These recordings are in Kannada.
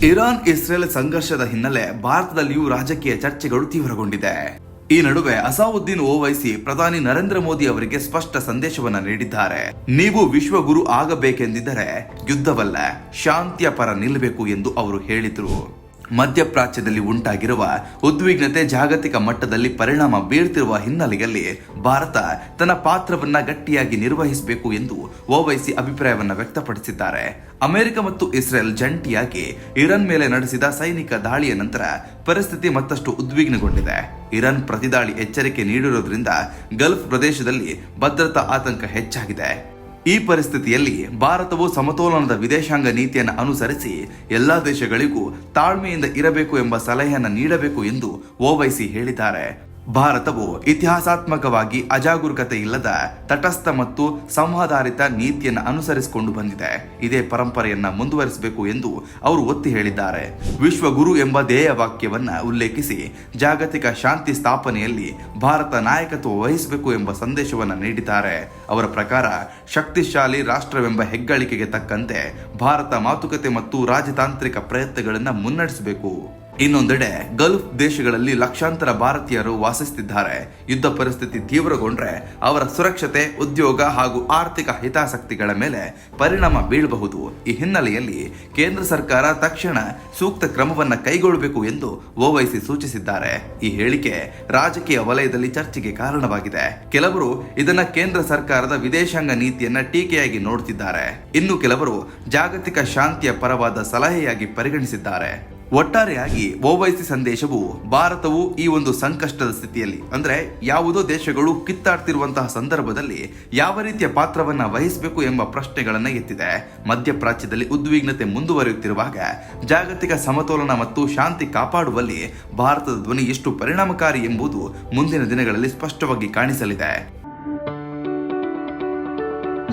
ಇರಾನ್ ಇಸ್ರೇಲ್ ಸಂಘರ್ಷದ ಹಿನ್ನೆಲೆ ಭಾರತದಲ್ಲಿಯೂ ರಾಜಕೀಯ ಚರ್ಚೆಗಳು ತೀವ್ರಗೊಂಡಿದೆ. ಈ ನಡುವೆ ಅಸಾವುದ್ದೀನ್ ಓವೈಸಿ ಪ್ರಧಾನಿ ನರೇಂದ್ರ ಮೋದಿ ಅವರಿಗೆ ಸ್ಪಷ್ಟ ಸಂದೇಶವನ್ನ ನೀಡಿದ್ದಾರೆ. ನೀವು ವಿಶ್ವಗುರು ಆಗಬೇಕೆಂದಿದ್ದರೆ ಯುದ್ಧವಲ್ಲ, ಶಾಂತಿಯ ಪರ ನಿಲ್ಲಬೇಕು ಎಂದು ಅವರು ಹೇಳಿದರು. ಮಧ್ಯಪ್ರಾಚ್ಯದಲ್ಲಿ ಉಂಟಾಗಿರುವ ಉದ್ವಿಗ್ನತೆ ಜಾಗತಿಕ ಮಟ್ಟದಲ್ಲಿ ಪರಿಣಾಮ ಬೀರ್ತಿರುವ ಹಿನ್ನೆಲೆಯಲ್ಲಿ ಭಾರತ ತನ್ನ ಪಾತ್ರವನ್ನ ಗಟ್ಟಿಯಾಗಿ ನಿರ್ವಹಿಸಬೇಕು ಎಂದು ಓವೈಸಿ ಅಭಿಪ್ರಾಯವನ್ನ ವ್ಯಕ್ತಪಡಿಸಿದ್ದಾರೆ. ಅಮೆರಿಕ ಮತ್ತು ಇಸ್ರೇಲ್ ಜಂಟಿಯಾಗಿ ಇರಾನ್ ಮೇಲೆ ನಡೆಸಿದ ಸೈನಿಕ ದಾಳಿಯ ನಂತರ ಪರಿಸ್ಥಿತಿ ಮತ್ತಷ್ಟು ಉದ್ವಿಗ್ನಗೊಂಡಿದೆ. ಇರಾನ್ ಪ್ರತಿದಾಳಿ ಎಚ್ಚರಿಕೆ ನೀಡಿರುವುದರಿಂದ ಗಲ್ಫ್ ಪ್ರದೇಶದಲ್ಲಿ ಭದ್ರತಾ ಆತಂಕ ಹೆಚ್ಚಾಗಿದೆ. ಈ ಪರಿಸ್ಥಿತಿಯಲ್ಲಿ ಭಾರತವು ಸಮತೋಲನದ ವಿದೇಶಾಂಗ ನೀತಿಯನ್ನು ಅನುಸರಿಸಿ ಎಲ್ಲಾ ದೇಶಗಳಿಗೂ ತಾಳ್ಮೆಯಿಂದ ಇರಬೇಕು ಎಂಬ ಸಲಹೆಯನ್ನು ನೀಡಬೇಕು ಎಂದು ಓವೈಸಿ ಹೇಳಿದ್ದಾರೆ. ಭಾರತವು ಇತಿಹಾಸಾತ್ಮಕವಾಗಿ ಅಜಾಗರೂಕತೆ ಇಲ್ಲದ ತಟಸ್ಥ ಮತ್ತು ಸಂವಾದಾರಿತ ನೀತಿಯನ್ನು ಅನುಸರಿಸಿಕೊಂಡು ಬಂದಿದೆ. ಇದೇ ಪರಂಪರೆಯನ್ನ ಮುಂದುವರಿಸಬೇಕು ಎಂದು ಅವರು ಒತ್ತಿ ಹೇಳಿದ್ದಾರೆ. ವಿಶ್ವಗುರು ಎಂಬ ಧ್ಯೇಯ ವಾಕ್ಯವನ್ನ ಉಲ್ಲೇಖಿಸಿ ಜಾಗತಿಕ ಶಾಂತಿ ಸ್ಥಾಪನೆಯಲ್ಲಿ ಭಾರತ ನಾಯಕತ್ವ ವಹಿಸಬೇಕು ಎಂಬ ಸಂದೇಶವನ್ನ ನೀಡಿದ್ದಾರೆ. ಅವರ ಪ್ರಕಾರ ಶಕ್ತಿಶಾಲಿ ರಾಷ್ಟ್ರವೆಂಬ ಹೆಗ್ಗಳಿಕೆಗೆ ತಕ್ಕಂತೆ ಭಾರತ ಮಾತುಕತೆ ಮತ್ತು ರಾಜತಾಂತ್ರಿಕ ಪ್ರಯತ್ನಗಳನ್ನು ಮುನ್ನಡೆಸಬೇಕು. ಇನ್ನೊಂದೆಡೆ ಗಲ್ಫ್ ದೇಶಗಳಲ್ಲಿ ಲಕ್ಷಾಂತರ ಭಾರತೀಯರು ವಾಸಿಸುತ್ತಿದ್ದಾರೆ. ಯುದ್ಧ ಪರಿಸ್ಥಿತಿ ತೀವ್ರಗೊಂಡ್ರೆ ಅವರ ಸುರಕ್ಷತೆ, ಉದ್ಯೋಗ ಹಾಗೂ ಆರ್ಥಿಕ ಹಿತಾಸಕ್ತಿಗಳ ಮೇಲೆ ಪರಿಣಾಮ ಬೀಳಬಹುದು. ಈ ಹಿನ್ನೆಲೆಯಲ್ಲಿ ಕೇಂದ್ರ ಸರ್ಕಾರ ತಕ್ಷಣ ಸೂಕ್ತ ಕ್ರಮವನ್ನು ಕೈಗೊಳ್ಳಬೇಕು ಎಂದು ಓವೈಸಿ ಸೂಚಿಸಿದ್ದಾರೆ. ಈ ಹೇಳಿಕೆ ರಾಜಕೀಯ ವಲಯದಲ್ಲಿ ಚರ್ಚೆಗೆ ಕಾರಣವಾಗಿದೆ. ಕೆಲವರು ಇದನ್ನ ಕೇಂದ್ರ ಸರ್ಕಾರದ ವಿದೇಶಾಂಗ ನೀತಿಯನ್ನ ಟೀಕೆಯಾಗಿ ನೋಡುತ್ತಿದ್ದಾರೆ. ಇನ್ನು ಕೆಲವರು ಜಾಗತಿಕ ಶಾಂತಿಯ ಪರವಾದ ಸಲಹೆಯಾಗಿ ಪರಿಗಣಿಸಿದ್ದಾರೆ. ಒಟ್ಟಾರೆಯಾಗಿ ಓವೈಸಿ ಸಂದೇಶವು ಭಾರತವು ಈ ಒಂದು ಸಂಕಷ್ಟದ ಸ್ಥಿತಿಯಲ್ಲಿ, ಅಂದ್ರೆ ಯಾವುದೋ ದೇಶಗಳು ಕಿತ್ತಾಡ್ತಿರುವಂತಹ ಸಂದರ್ಭದಲ್ಲಿ ಯಾವ ರೀತಿಯ ಪಾತ್ರವನ್ನ ವಹಿಸಬೇಕು ಎಂಬ ಪ್ರಶ್ನೆಗಳನ್ನ ಎತ್ತಿದೆ. ಮಧ್ಯಪ್ರಾಚ್ಯದಲ್ಲಿ ಉದ್ವಿಗ್ನತೆ ಮುಂದುವರಿಯುತ್ತಿರುವಾಗ ಜಾಗತಿಕ ಸಮತೋಲನ ಮತ್ತು ಶಾಂತಿ ಕಾಪಾಡುವಲ್ಲಿ ಭಾರತದ ಧ್ವನಿ ಎಷ್ಟು ಪರಿಣಾಮಕಾರಿ ಎಂಬುದು ಮುಂದಿನ ದಿನಗಳಲ್ಲಿ ಸ್ಪಷ್ಟವಾಗಿ ಕಾಣಿಸಲಿದೆ.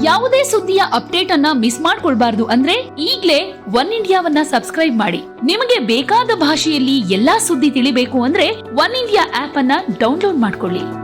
ಯಾವುದೇ ಸುದ್ದಿಯ ಅಪ್ಡೇಟ್ ಅನ್ನ ಮಿಸ್ ಮಾಡ್ಕೊಳ್ಬಾರ್ದು ಅಂದ್ರೆ ಈಗ್ಲೇ ಒನ್ ಇಂಡಿಯಾವನ್ನ ಸಬ್ಸ್ಕ್ರೈಬ್ ಮಾಡಿ. ನಿಮಗೆ ಬೇಕಾದ ಭಾಷೆಯಲ್ಲಿ ಎಲ್ಲಾ ಸುದ್ದಿ ತಿಳಿಬೇಕು ಅಂದ್ರೆ ಒನ್ ಇಂಡಿಯಾ ಆಪ್ ಅನ್ನ ಡೌನ್ಲೋಡ್ ಮಾಡ್ಕೊಳ್ಳಿ.